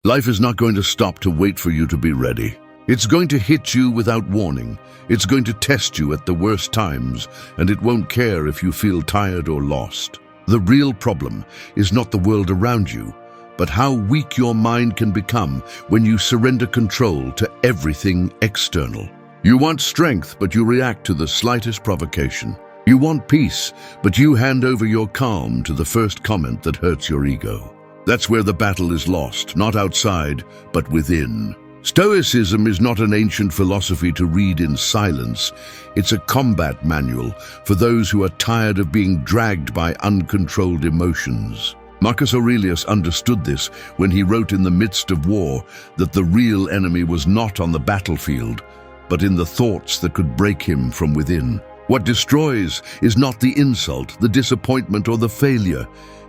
Life is not going to stop to wait for you to be ready. It's going to hit you without warning. It's going to test you at the worst times, and it won't care if you feel tired or lost. The real problem is not the world around you, but how weak your mind can become when you surrender control to everything external. You want strength, but you react to the slightest provocation. You want peace, but you hand over your calm to the first comment that hurts your ego. That's where the battle is lost, not outside, but within. Stoicism is not an ancient philosophy to read in silence. It's a combat manual for those who are tired of being dragged by uncontrolled emotions. Marcus Aurelius understood this when he wrote in the midst of war that the real enemy was not on the battlefield, but in the thoughts that could break him from within. What destroys is not the insult, the disappointment, or the failure.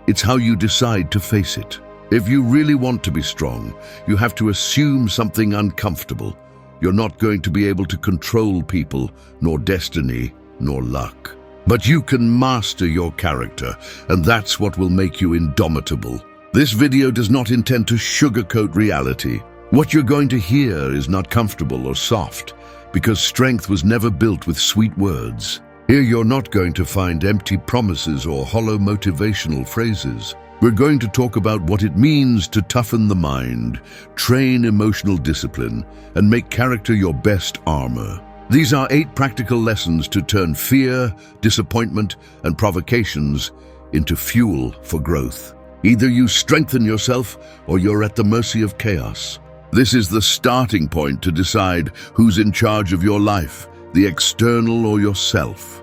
It's how you decide to face it. If you really want to be strong, you have to assume something uncomfortable. You're not going to be able to control people, nor destiny, nor luck. But you can master your character, and that's what will make you indomitable. This video does not intend to sugarcoat reality. What you're going to hear is not comfortable or soft, because strength was never built with sweet words. Here you're not going to find empty promises or hollow motivational phrases. We're going to talk about what it means to toughen the mind, train emotional discipline, and make character your best armor. These are 8 practical lessons to turn fear, disappointment, and provocations into fuel for growth. Either you strengthen yourself or you're at the mercy of chaos. This is the starting point to decide who's in charge of your life, the external or yourself.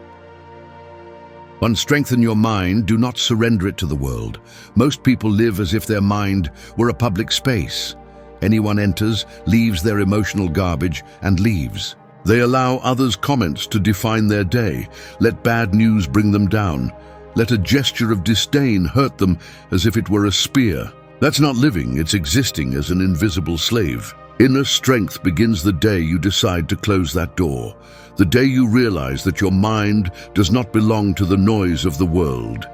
1. Strengthen your mind. Do not surrender it to the world. Most people live as if their mind were a public space. Anyone enters, leaves their emotional garbage, and leaves. They allow others' comments to define their day. Let bad news bring them down. Let a gesture of disdain hurt them as if it were a spear. That's not living, it's existing as an invisible slave. Inner strength begins the day you decide to close that door. The day you realize that your mind does not belong to the noise of the world,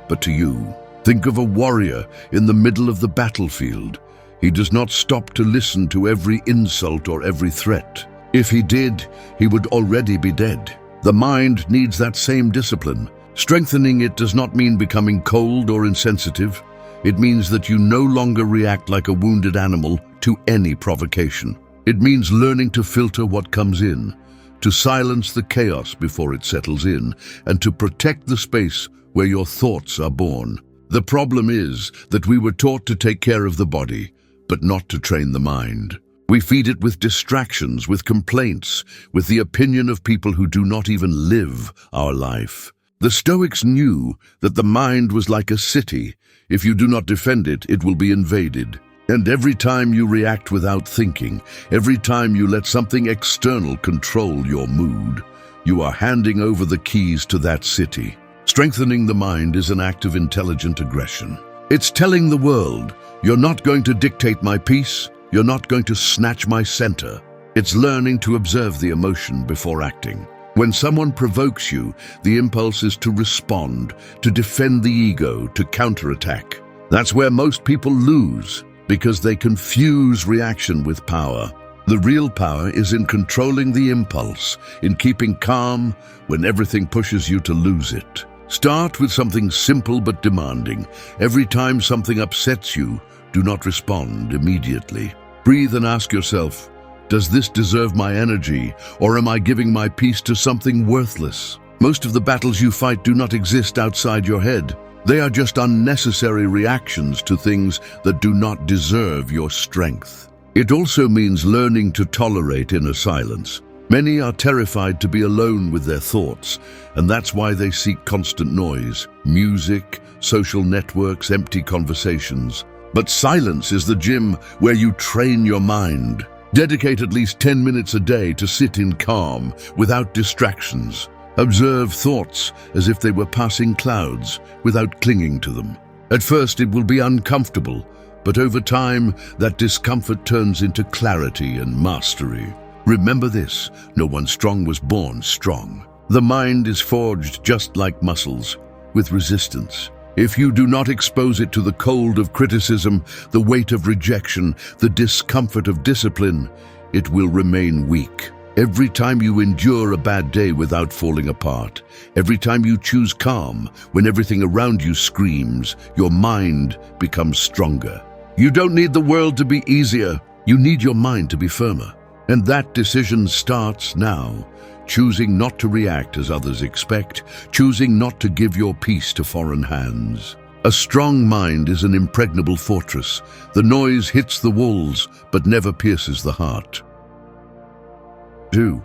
but to you. Think of a warrior in the middle of the battlefield. He does not stop to listen to every insult or every threat. If he did, he would already be dead. The mind needs that same discipline. Strengthening it does not mean becoming cold or insensitive. It means that you no longer react like a wounded animal to any provocation. It means learning to filter what comes in, to silence the chaos before it settles in, and to protect the space where your thoughts are born. The problem is that we were taught to take care of the body, but not to train the mind. We feed it with distractions, with complaints, with the opinion of people who do not even live our life. The Stoics knew that the mind was like a city. If you do not defend it, it will be invaded. And every time you react without thinking, every time you let something external control your mood, you are handing over the keys to that city. Strengthening the mind is an act of intelligent aggression. It's telling the world, you're not going to dictate my peace, you're not going to snatch my center. It's learning to observe the emotion before acting. When someone provokes you, the impulse is to respond, to defend the ego, to counterattack. That's where most people lose, because they confuse reaction with power. The real power is in controlling the impulse, in keeping calm when everything pushes you to lose it. Start with something simple but demanding. Every time something upsets you, do not respond immediately. Breathe and ask yourself, does this deserve my energy, or am I giving my peace to something worthless? Most of the battles you fight do not exist outside your head. They are just unnecessary reactions to things that do not deserve your strength. It also means learning to tolerate inner silence. Many are terrified to be alone with their thoughts, and that's why they seek constant noise, music, social networks, empty conversations. But silence is the gym where you train your mind. Dedicate at least 10 minutes a day to sit in calm, without distractions. Observe thoughts as if they were passing clouds, without clinging to them. At first it will be uncomfortable, but over time that discomfort turns into clarity and mastery. Remember this, no one strong was born strong. The mind is forged just like muscles, with resistance. If you do not expose it to the cold of criticism, the weight of rejection, the discomfort of discipline, it will remain weak. Every time you endure a bad day without falling apart, every time you choose calm when everything around you screams, your mind becomes stronger. You don't need the world to be easier. You need your mind to be firmer. And that decision starts now. Choosing not to react as others expect, choosing not to give your peace to foreign hands. A strong mind is an impregnable fortress. The noise hits the walls, but never pierces the heart. 2.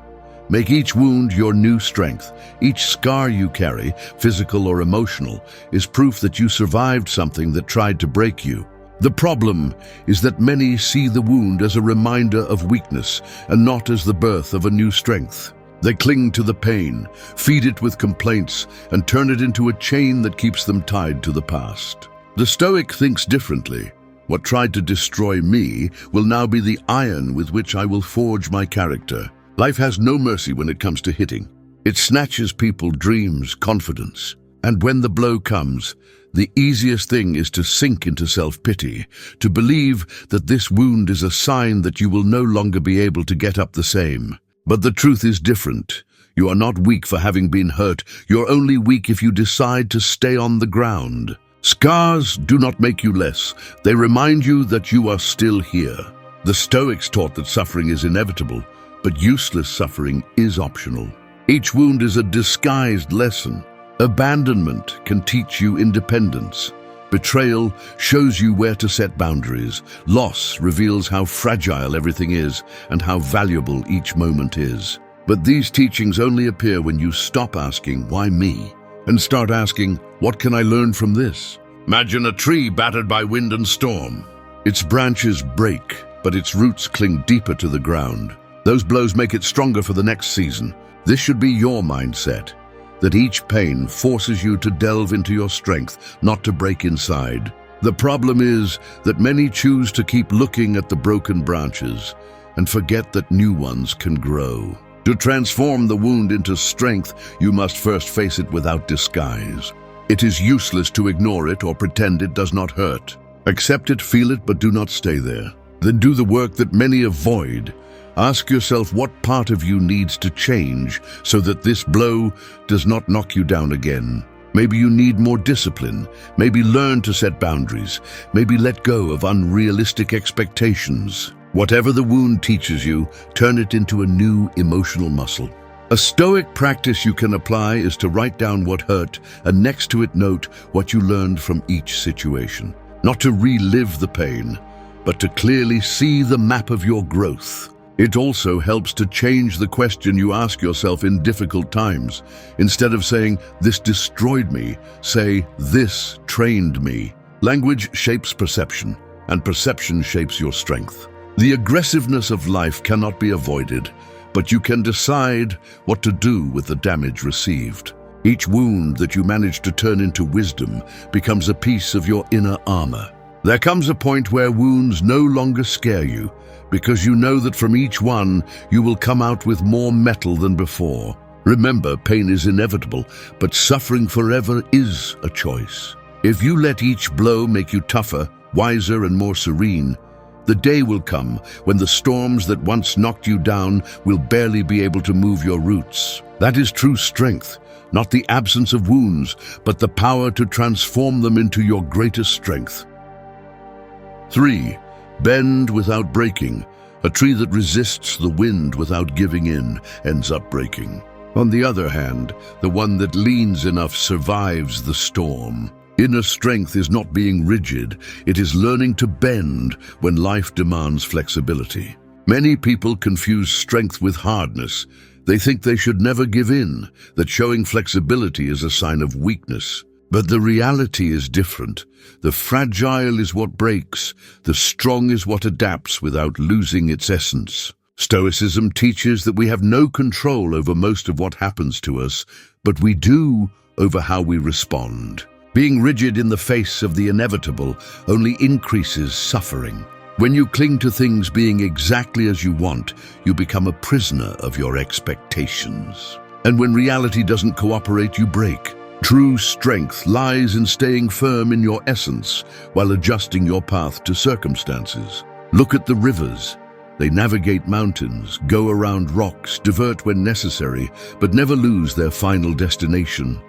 Make each wound your new strength. Each scar you carry, physical or emotional, is proof that you survived something that tried to break you. The problem is that many see the wound as a reminder of weakness and not as the birth of a new strength. They cling to the pain, feed it with complaints, and turn it into a chain that keeps them tied to the past. The Stoic thinks differently. What tried to destroy me will now be the iron with which I will forge my character. Life has no mercy when it comes to hitting. It snatches people, dreams, confidence. And when the blow comes, the easiest thing is to sink into self-pity, to believe that this wound is a sign that you will no longer be able to get up the same. But the truth is different. You are not weak for having been hurt. You're only weak if you decide to stay on the ground. Scars do not make you less. They remind you that you are still here. The Stoics taught that suffering is inevitable, but useless suffering is optional. Each wound is a disguised lesson. Abandonment can teach you independence. Betrayal shows you where to set boundaries. Loss reveals how fragile everything is and how valuable each moment is. But these teachings only appear when you stop asking, "Why me?" and start asking, "What can I learn from this?" Imagine a tree battered by wind and storm. Its branches break, but its roots cling deeper to the ground. Those blows make it stronger for the next season. This should be your mindset, that each pain forces you to delve into your strength, not to break inside. The problem is that many choose to keep looking at the broken branches and forget that new ones can grow. To transform the wound into strength, you must first face it without disguise. It is useless to ignore it or pretend it does not hurt. Accept it, feel it, but do not stay there. Then do the work that many avoid. Ask yourself what part of you needs to change so that this blow does not knock you down again. Maybe you need more discipline. Maybe learn to set boundaries. Maybe let go of unrealistic expectations. Whatever the wound teaches you, turn it into a new emotional muscle. A Stoic practice you can apply is to write down what hurt and next to it note what you learned from each situation. Not to relive the pain, but to clearly see the map of your growth. It also helps to change the question you ask yourself in difficult times. Instead of saying, "This destroyed me," say, "This trained me." Language shapes perception, and perception shapes your strength. The aggressiveness of life cannot be avoided, but you can decide what to do with the damage received. Each wound that you manage to turn into wisdom becomes a piece of your inner armor. There comes a point where wounds no longer scare you, because you know that from each one you will come out with more metal than before. Remember, pain is inevitable, but suffering forever is a choice. If you let each blow make you tougher, wiser, and more serene, the day will come when the storms that once knocked you down will barely be able to move your roots. That is true strength, not the absence of wounds, but the power to transform them into your greatest strength. 3. Bend without breaking. A tree that resists the wind without giving in ends up breaking. On the other hand, the one that leans enough survives the storm. Inner strength is not being rigid. It is learning to bend when life demands flexibility. Many people confuse strength with hardness. They think they should never give in, that showing flexibility is a sign of weakness. But the reality is different. The fragile is what breaks. The strong is what adapts without losing its essence. Stoicism teaches that we have no control over most of what happens to us, but we do over how we respond. Being rigid in the face of the inevitable only increases suffering. When you cling to things being exactly as you want, you become a prisoner of your expectations. And when reality doesn't cooperate, you break. True strength lies in staying firm in your essence while adjusting your path to circumstances. Look at the rivers. They navigate mountains, go around rocks, divert when necessary, but never lose their final destination.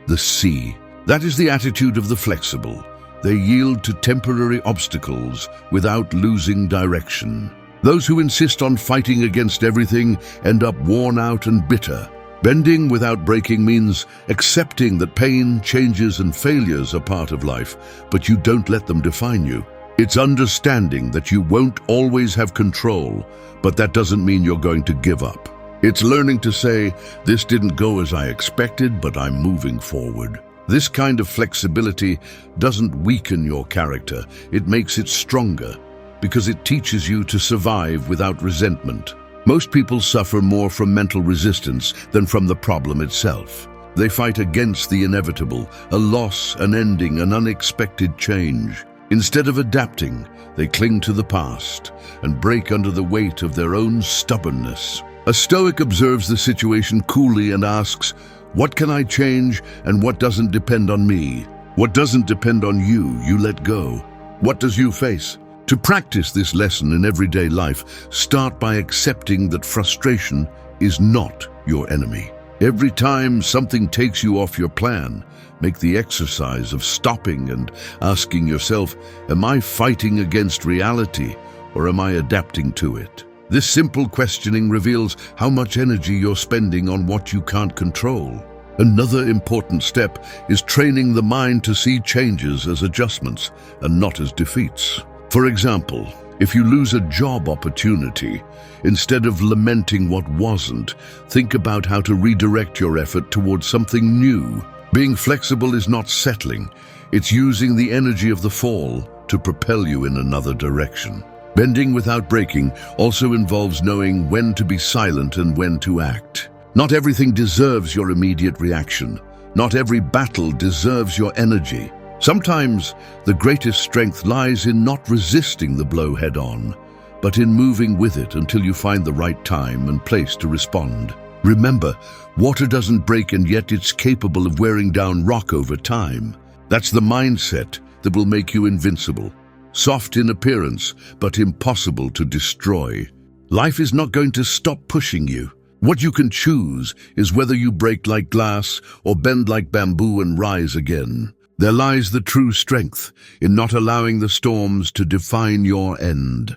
The sea. That is the attitude of the flexible. They yield to temporary obstacles without losing direction. Those who insist on fighting against everything end up worn out and bitter. Bending without breaking means accepting that pain, changes, and failures are part of life, but you don't let them define you. It's understanding that you won't always have control, but that doesn't mean you're going to give up. It's learning to say, this didn't go as I expected, but I'm moving forward. This kind of flexibility doesn't weaken your character, it makes it stronger, because it teaches you to survive without resentment. Most people suffer more from mental resistance than from the problem itself. They fight against the inevitable, a loss, an ending, an unexpected change. Instead of adapting, they cling to the past and break under the weight of their own stubbornness. A Stoic observes the situation coolly and asks, what can I change and what doesn't depend on me? What doesn't depend on you, you let go. What does you face? To practice this lesson in everyday life, start by accepting that frustration is not your enemy. Every time something takes you off your plan, make the exercise of stopping and asking yourself, am I fighting against reality or am I adapting to it? This simple questioning reveals how much energy you're spending on what you can't control. Another important step is training the mind to see changes as adjustments and not as defeats. For example, if you lose a job opportunity, instead of lamenting what wasn't, think about how to redirect your effort towards something new. Being flexible is not settling, it's using the energy of the fall to propel you in another direction. Bending without breaking also involves knowing when to be silent and when to act. Not everything deserves your immediate reaction. Not every battle deserves your energy. Sometimes the greatest strength lies in not resisting the blow head-on, but in moving with it until you find the right time and place to respond. Remember, water doesn't break and yet it's capable of wearing down rock over time. That's the mindset that will make you invincible. Soft in appearance, but impossible to destroy. Life is not going to stop pushing you. What you can choose is whether you break like glass or bend like bamboo and rise again. There lies the true strength in not allowing the storms to define your end.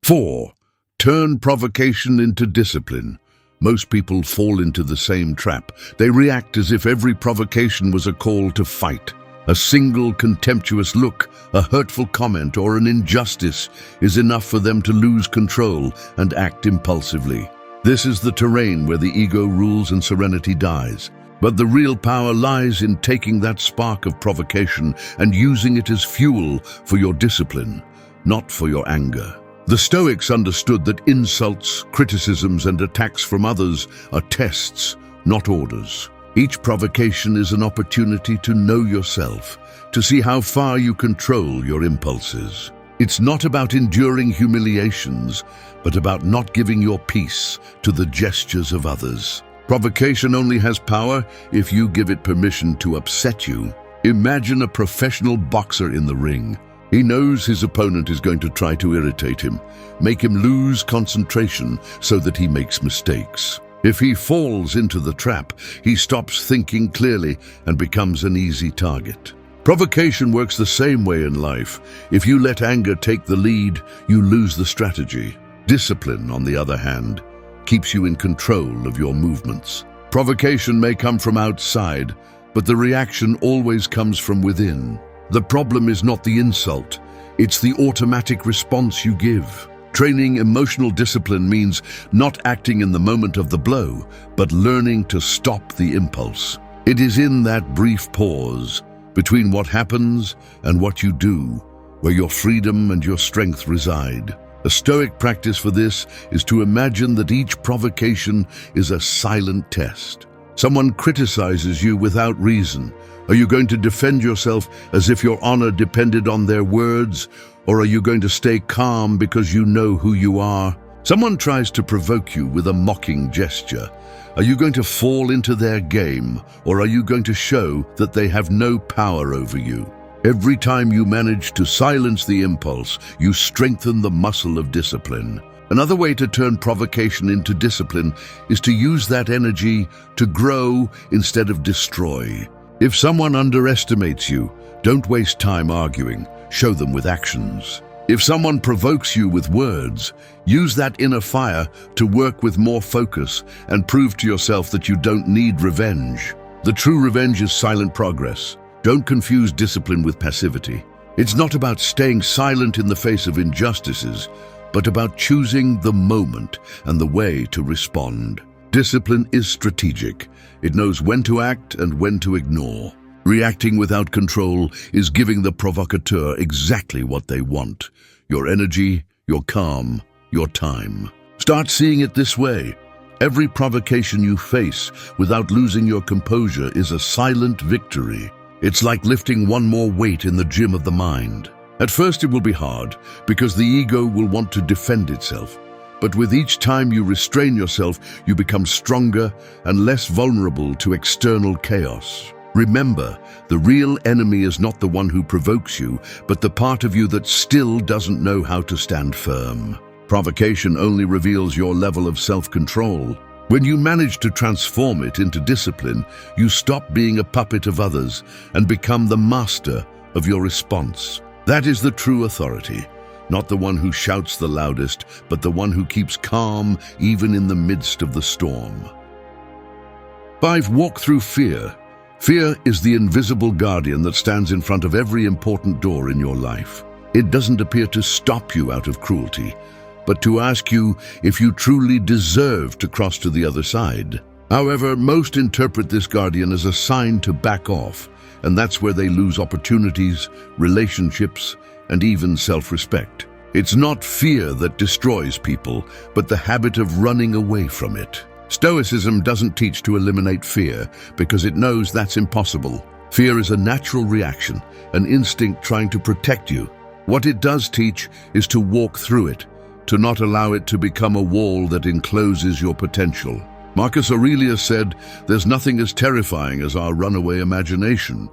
4. Turn provocation into discipline. Most people fall into the same trap. They react as if every provocation was a call to fight. A single contemptuous look, a hurtful comment, or an injustice is enough for them to lose control and act impulsively. This is the terrain where the ego rules and serenity dies. But the real power lies in taking that spark of provocation and using it as fuel for your discipline, not for your anger. The Stoics understood that insults, criticisms, and attacks from others are tests, not orders. Each provocation is an opportunity to know yourself, to see how far you control your impulses. It's not about enduring humiliations, but about not giving your peace to the gestures of others. Provocation only has power if you give it permission to upset you. Imagine a professional boxer in the ring. He knows his opponent is going to try to irritate him, make him lose concentration so that he makes mistakes. If he falls into the trap, he stops thinking clearly and becomes an easy target. Provocation works the same way in life. If you let anger take the lead, you lose the strategy. Discipline, on the other hand, keeps you in control of your movements. Provocation may come from outside, but the reaction always comes from within. The problem is not the insult, it's the automatic response you give. Training emotional discipline means not acting in the moment of the blow, but learning to stop the impulse. It is in that brief pause between what happens and what you do where your freedom and your strength reside. A Stoic practice for this is to imagine that each provocation is a silent test. Someone criticizes you without reason. Are you going to defend yourself as if your honor depended on their words, or are you going to stay calm because you know who you are? Someone tries to provoke you with a mocking gesture. Are you going to fall into their game, or are you going to show that they have no power over you? Every time you manage to silence the impulse, you strengthen the muscle of discipline. Another way to turn provocation into discipline is to use that energy to grow instead of destroy. If someone underestimates you, don't waste time arguing. Show them with actions. If someone provokes you with words, use that inner fire to work with more focus and prove to yourself that you don't need revenge. The true revenge is silent progress. Don't confuse discipline with passivity. It's not about staying silent in the face of injustices, but about choosing the moment and the way to respond. Discipline is strategic. It knows when to act and when to ignore. Reacting without control is giving the provocateur exactly what they want: your energy, your calm, your time. Start seeing it this way. Every provocation you face without losing your composure is a silent victory. It's like lifting one more weight in the gym of the mind. At first it will be hard, because the ego will want to defend itself. But with each time you restrain yourself, you become stronger and less vulnerable to external chaos. Remember, the real enemy is not the one who provokes you, but the part of you that still doesn't know how to stand firm. Provocation only reveals your level of self-control. When you manage to transform it into discipline, you stop being a puppet of others and become the master of your response. That is the true authority, not the one who shouts the loudest, but the one who keeps calm even in the midst of the storm. 5. Walk through fear. Fear is the invisible guardian that stands in front of every important door in your life. It doesn't appear to stop you out of cruelty, but to ask you if you truly deserve to cross to the other side. However, most interpret this guardian as a sign to back off, and that's where they lose opportunities, relationships, and even self-respect. It's not fear that destroys people, but the habit of running away from it. Stoicism doesn't teach to eliminate fear because it knows that's impossible. Fear is a natural reaction, an instinct trying to protect you. What it does teach is to walk through it, to not allow it to become a wall that encloses your potential. Marcus Aurelius said, "There's nothing as terrifying as our runaway imagination,"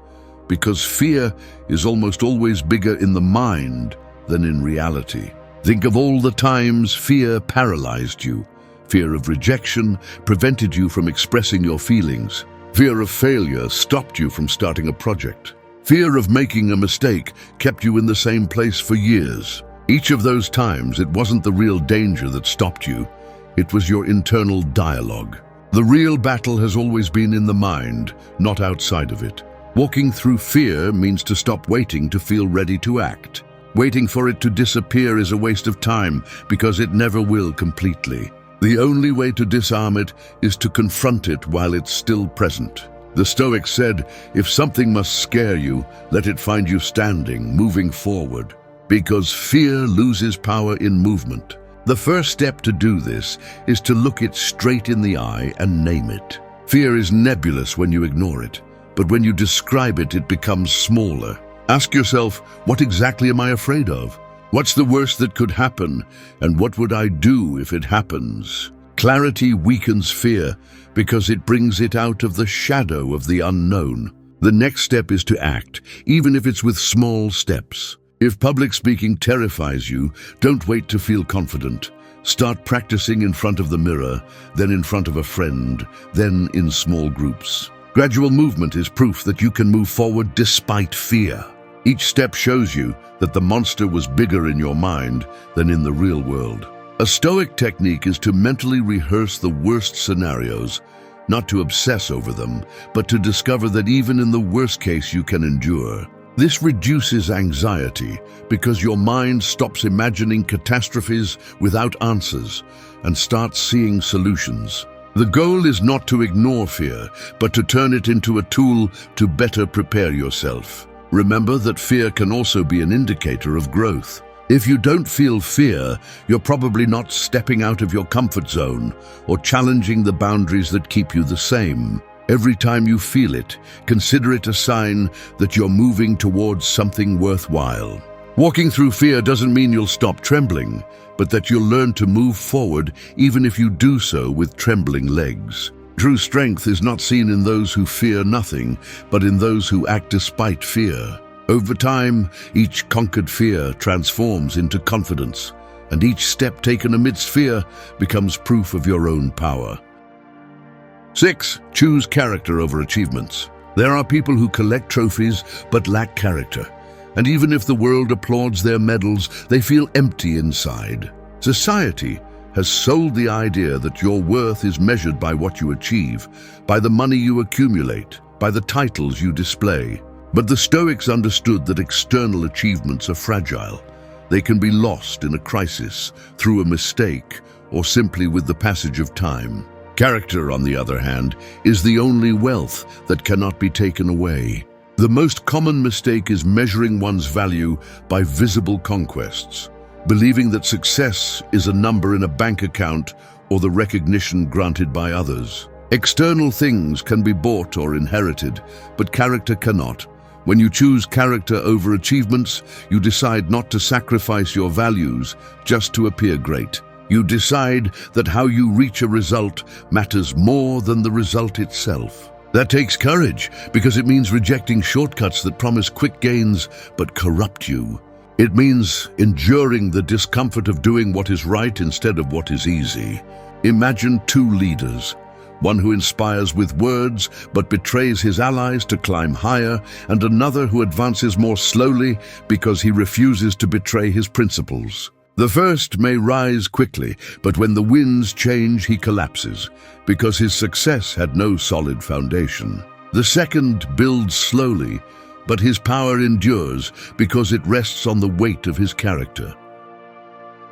because fear is almost always bigger in the mind than in reality. Think of all the times fear paralyzed you. Fear of rejection prevented you from expressing your feelings. Fear of failure stopped you from starting a project. Fear of making a mistake kept you in the same place for years. Each of those times, it wasn't the real danger that stopped you. It was your internal dialogue. The real battle has always been in the mind, not outside of it. Walking through fear means to stop waiting to feel ready to act. Waiting for it to disappear is a waste of time because it never will completely. The only way to disarm it is to confront it while it's still present. The Stoics said, if something must scare you, let it find you standing, moving forward. Because fear loses power in movement. The first step to do this is to look it straight in the eye and name it. Fear is nebulous when you ignore it, but when you describe it, it becomes smaller. Ask yourself, what exactly am I afraid of? What's the worst that could happen, and what would I do if it happens? Clarity weakens fear because it brings it out of the shadow of the unknown. The next step is to act, even if it's with small steps. If public speaking terrifies you, don't wait to feel confident. Start practicing in front of the mirror, then in front of a friend, then in small groups. Gradual movement is proof that you can move forward despite fear. Each step shows you that the monster was bigger in your mind than in the real world. A Stoic technique is to mentally rehearse the worst scenarios, not to obsess over them, but to discover that even in the worst case you can endure. This reduces anxiety because your mind stops imagining catastrophes without answers and starts seeing solutions. The goal is not to ignore fear, but to turn it into a tool to better prepare yourself. Remember that fear can also be an indicator of growth. If you don't feel fear, you're probably not stepping out of your comfort zone or challenging the boundaries that keep you the same. Every time you feel it, consider it a sign that you're moving towards something worthwhile. Walking through fear doesn't mean you'll stop trembling, but that you'll learn to move forward even if you do so with trembling legs. True strength is not seen in those who fear nothing, but in those who act despite fear. Over time, each conquered fear transforms into confidence, and each step taken amidst fear becomes proof of your own power. 6. Choose character over achievements. There are people who collect trophies but lack character, and even if the world applauds their medals, they feel empty inside. Society has sold the idea that your worth is measured by what you achieve, by the money you accumulate, by the titles you display. But the Stoics understood that external achievements are fragile. They can be lost in a crisis, through a mistake, or simply with the passage of time. Character, on the other hand, is the only wealth that cannot be taken away. The most common mistake is measuring one's value by visible conquests, believing that success is a number in a bank account or the recognition granted by others. External things can be bought or inherited, but character cannot. When you choose character over achievements, you decide not to sacrifice your values just to appear great. You decide that how you reach a result matters more than the result itself. That takes courage, because it means rejecting shortcuts that promise quick gains but corrupt you. It means enduring the discomfort of doing what is right instead of what is easy. Imagine two leaders, one who inspires with words but betrays his allies to climb higher, and another who advances more slowly because he refuses to betray his principles. The first may rise quickly, but when the winds change, he collapses, because his success had no solid foundation. The second builds slowly, but his power endures because it rests on the weight of his character.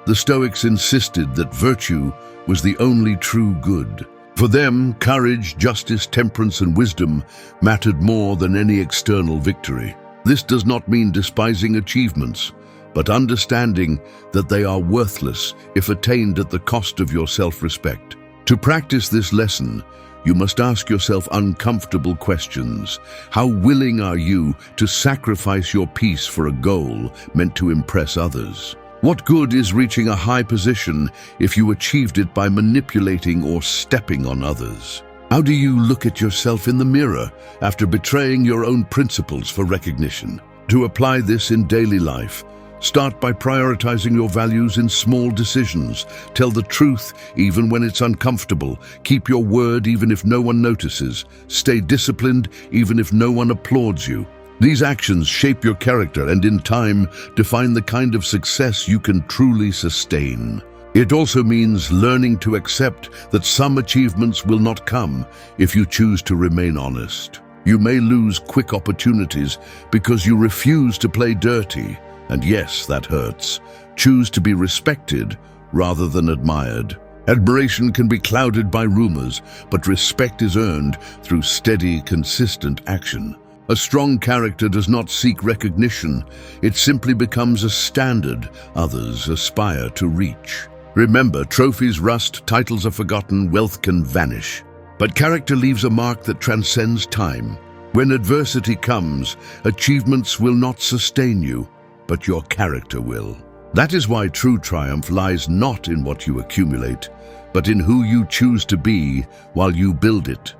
The Stoics insisted that virtue was the only true good. For them, courage, justice, temperance, and wisdom mattered more than any external victory. This does not mean despising achievements, but understanding that they are worthless if attained at the cost of your self-respect. To practice this lesson, you must ask yourself uncomfortable questions. How willing are you to sacrifice your peace for a goal meant to impress others? What good is reaching a high position if you achieved it by manipulating or stepping on others? How do you look at yourself in the mirror after betraying your own principles for recognition? To apply this in daily life, start by prioritizing your values in small decisions. Tell the truth even when it's uncomfortable. Keep your word even if no one notices. Stay disciplined even if no one applauds you. These actions shape your character and, in time, define the kind of success you can truly sustain. It also means learning to accept that some achievements will not come if you choose to remain honest. You may lose quick opportunities because you refuse to play dirty. And yes, that hurts. Choose to be respected rather than admired. Admiration can be clouded by rumors, but respect is earned through steady, consistent action. A strong character does not seek recognition. It simply becomes a standard others aspire to reach. Remember, trophies rust, titles are forgotten, wealth can vanish. But character leaves a mark that transcends time. When adversity comes, achievements will not sustain you, but your character will. That is why true triumph lies not in what you accumulate, but in who you choose to be while you build it.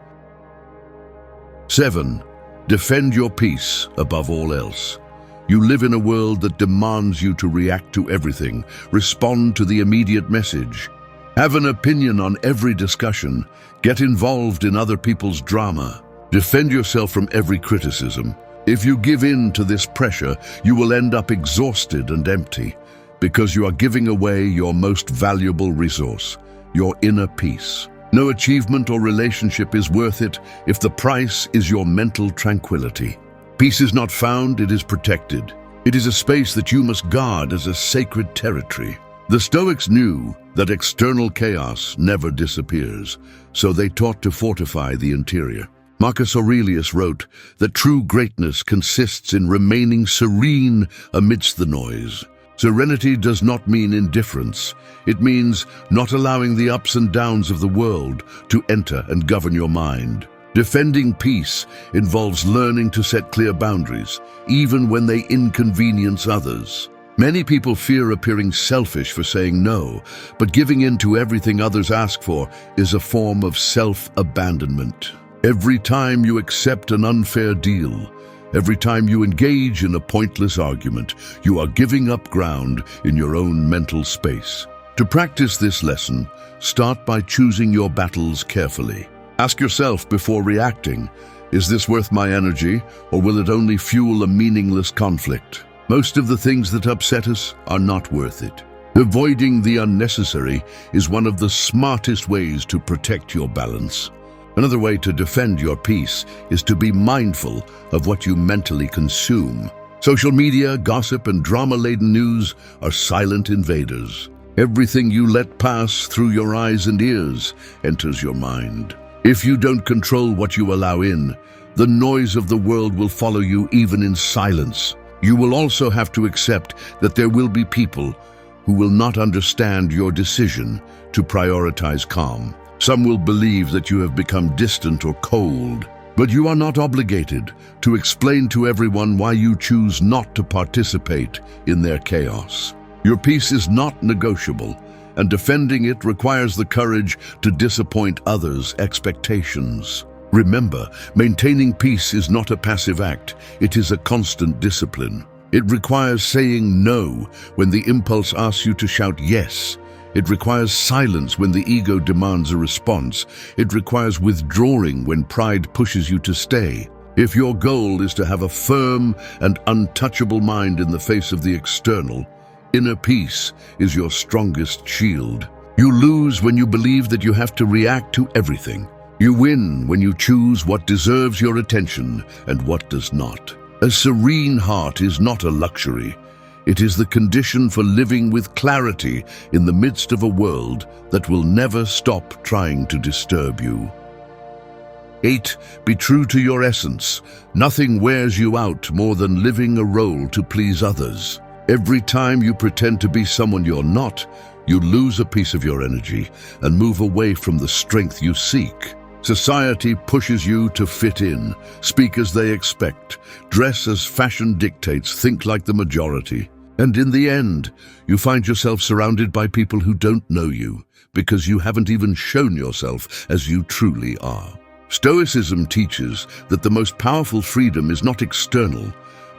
7. Defend your peace above all else. You live in a world that demands you to react to everything, respond to the immediate message, have an opinion on every discussion, get involved in other people's drama. Defend yourself from every criticism. If you give in to this pressure, you will end up exhausted and empty, because you are giving away your most valuable resource, your inner peace. No achievement or relationship is worth it if the price is your mental tranquility. Peace is not found, it is protected. It is a space that you must guard as a sacred territory. The Stoics knew that external chaos never disappears, so they taught to fortify the interior. Marcus Aurelius wrote that true greatness consists in remaining serene amidst the noise. Serenity does not mean indifference. It means not allowing the ups and downs of the world to enter and govern your mind. Defending peace involves learning to set clear boundaries, even when they inconvenience others. Many people fear appearing selfish for saying no, but giving in to everything others ask for is a form of self-abandonment. Every time you accept an unfair deal, every time you engage in a pointless argument, you are giving up ground in your own mental space. To practice this lesson, start by choosing your battles carefully. Ask yourself before reacting, is this worth my energy, or will it only fuel a meaningless conflict? Most of the things that upset us are not worth it. Avoiding the unnecessary is one of the smartest ways to protect your balance. Another way to defend your peace is to be mindful of what you mentally consume. Social media, gossip, and drama-laden news are silent invaders. Everything you let pass through your eyes and ears enters your mind. If you don't control what you allow in, the noise of the world will follow you even in silence. You will also have to accept that there will be people who will not understand your decision to prioritize calm. Some will believe that you have become distant or cold, but you are not obligated to explain to everyone why you choose not to participate in their chaos. Your peace is not negotiable, and defending it requires the courage to disappoint others' expectations. Remember, maintaining peace is not a passive act, it is a constant discipline. It requires saying no when the impulse asks you to shout yes. It requires silence when the ego demands a response. It requires withdrawing when pride pushes you to stay. If your goal is to have a firm and untouchable mind in the face of the external, inner peace is your strongest shield. You lose when you believe that you have to react to everything. You win when you choose what deserves your attention and what does not. A serene heart is not a luxury. It is the condition for living with clarity in the midst of a world that will never stop trying to disturb you. 8. Be true to your essence. Nothing wears you out more than living a role to please others. Every time you pretend to be someone you're not, you lose a piece of your energy and move away from the strength you seek. Society pushes you to fit in, speak as they expect, dress as fashion dictates, think like the majority. And in the end, you find yourself surrounded by people who don't know you because you haven't even shown yourself as you truly are. Stoicism teaches that the most powerful freedom is not external,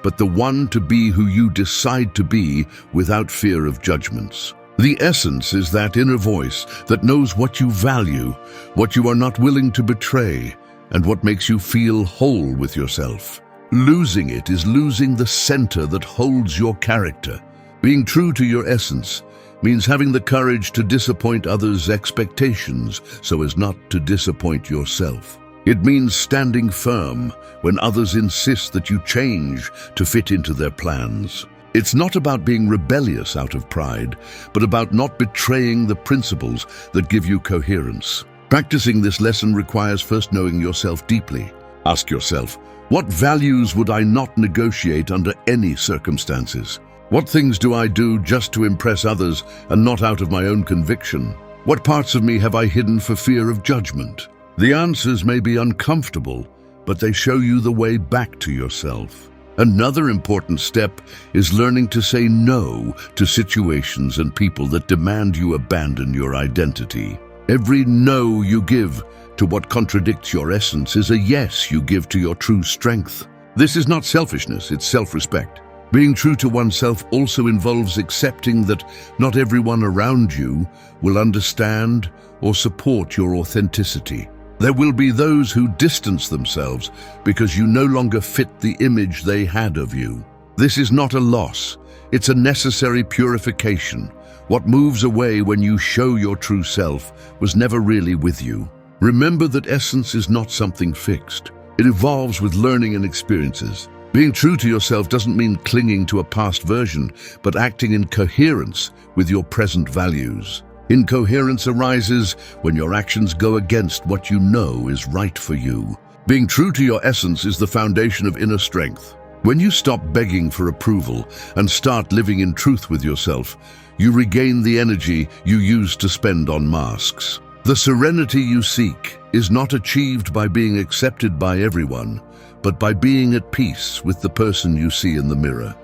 but the one to be who you decide to be without fear of judgments. The essence is that inner voice that knows what you value, what you are not willing to betray, and what makes you feel whole with yourself. Losing it is losing the center that holds your character. Being true to your essence means having the courage to disappoint others' expectations so as not to disappoint yourself. It means standing firm when others insist that you change to fit into their plans. It's not about being rebellious out of pride, but about not betraying the principles that give you coherence. Practicing this lesson requires first knowing yourself deeply. Ask yourself, what values would I not negotiate under any circumstances? What things do I do just to impress others and not out of my own conviction? What parts of me have I hidden for fear of judgment? The answers may be uncomfortable, but they show you the way back to yourself. Another important step is learning to say no to situations and people that demand you abandon your identity. Every no you give to what contradicts your essence is a yes you give to your true strength. This is not selfishness, it's self-respect. Being true to oneself also involves accepting that not everyone around you will understand or support your authenticity. There will be those who distance themselves because you no longer fit the image they had of you. This is not a loss, it's a necessary purification. What moves away when you show your true self was never really with you. Remember that essence is not something fixed. It evolves with learning and experiences. Being true to yourself doesn't mean clinging to a past version, but acting in coherence with your present values. Incoherence arises when your actions go against what you know is right for you. Being true to your essence is the foundation of inner strength. When you stop begging for approval and start living in truth with yourself, you regain the energy you used to spend on masks. The serenity you seek is not achieved by being accepted by everyone, but by being at peace with the person you see in the mirror.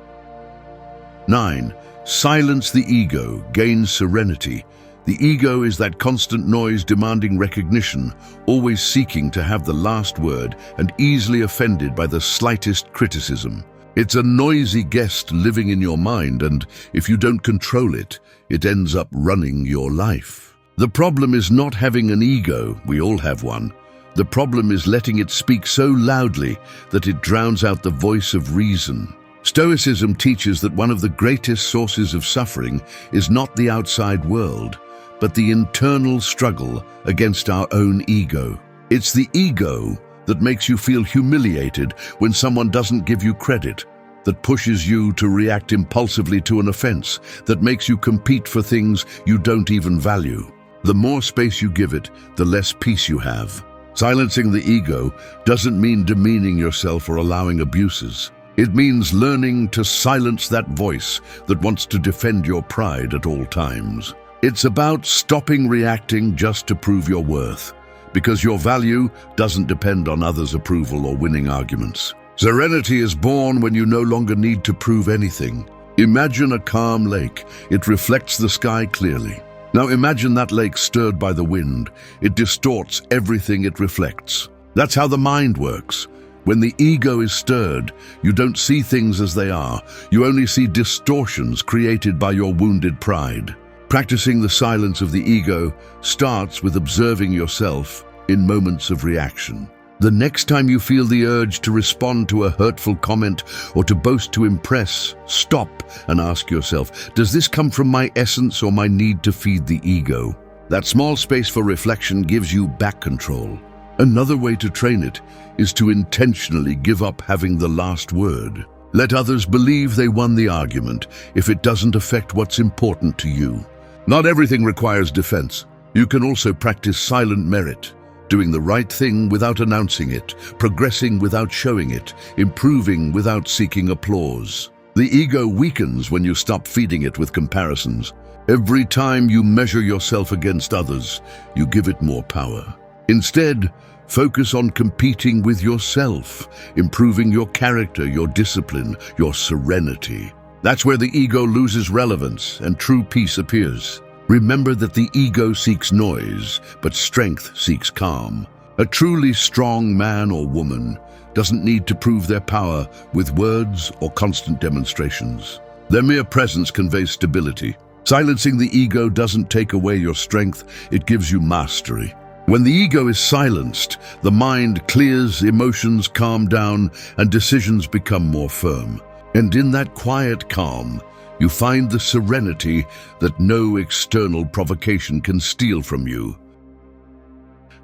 9. Silence the ego, gain serenity. The ego is that constant noise demanding recognition, always seeking to have the last word and easily offended by the slightest criticism. It's a noisy guest living in your mind, and if you don't control it, it ends up running your life. The problem is not having an ego, we all have one. The problem is letting it speak so loudly that it drowns out the voice of reason. Stoicism teaches that one of the greatest sources of suffering is not the outside world, but the internal struggle against our own ego. It's the ego that makes you feel humiliated when someone doesn't give you credit, that pushes you to react impulsively to an offense, that makes you compete for things you don't even value. The more space you give it, the less peace you have. Silencing the ego doesn't mean demeaning yourself or allowing abuses. It means learning to silence that voice that wants to defend your pride at all times. It's about stopping reacting just to prove your worth, because your value doesn't depend on others' approval or winning arguments. Serenity is born when you no longer need to prove anything. Imagine a calm lake. It reflects the sky clearly. Now imagine that lake stirred by the wind. It distorts everything it reflects. That's how the mind works. When the ego is stirred, you don't see things as they are. You only see distortions created by your wounded pride. Practicing the silence of the ego starts with observing yourself in moments of reaction. The next time you feel the urge to respond to a hurtful comment or to boast to impress, stop and ask yourself, does this come from my essence or my need to feed the ego? That small space for reflection gives you back control. Another way to train it is to intentionally give up having the last word. Let others believe they won the argument if it doesn't affect what's important to you. Not everything requires defense. You can also practice silent merit. Doing the right thing without announcing it, progressing without showing it, improving without seeking applause. The ego weakens when you stop feeding it with comparisons. Every time you measure yourself against others, you give it more power. Instead, focus on competing with yourself, improving your character, your discipline, your serenity. That's where the ego loses relevance and true peace appears. Remember that the ego seeks noise, but strength seeks calm. A truly strong man or woman doesn't need to prove their power with words or constant demonstrations. Their mere presence conveys stability. Silencing the ego doesn't take away your strength, it gives you mastery. When the ego is silenced, the mind clears, emotions calm down, and decisions become more firm. And in that quiet calm, you find the serenity that no external provocation can steal from you.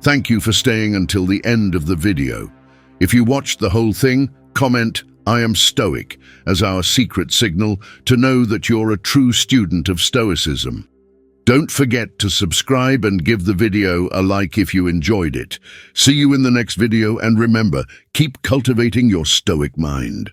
Thank you for staying until the end of the video. If you watched the whole thing, comment, "I am Stoic," as our secret signal to know that you're a true student of Stoicism. Don't forget to subscribe and give the video a like if you enjoyed it. See you in the next video, and remember, keep cultivating your Stoic mind.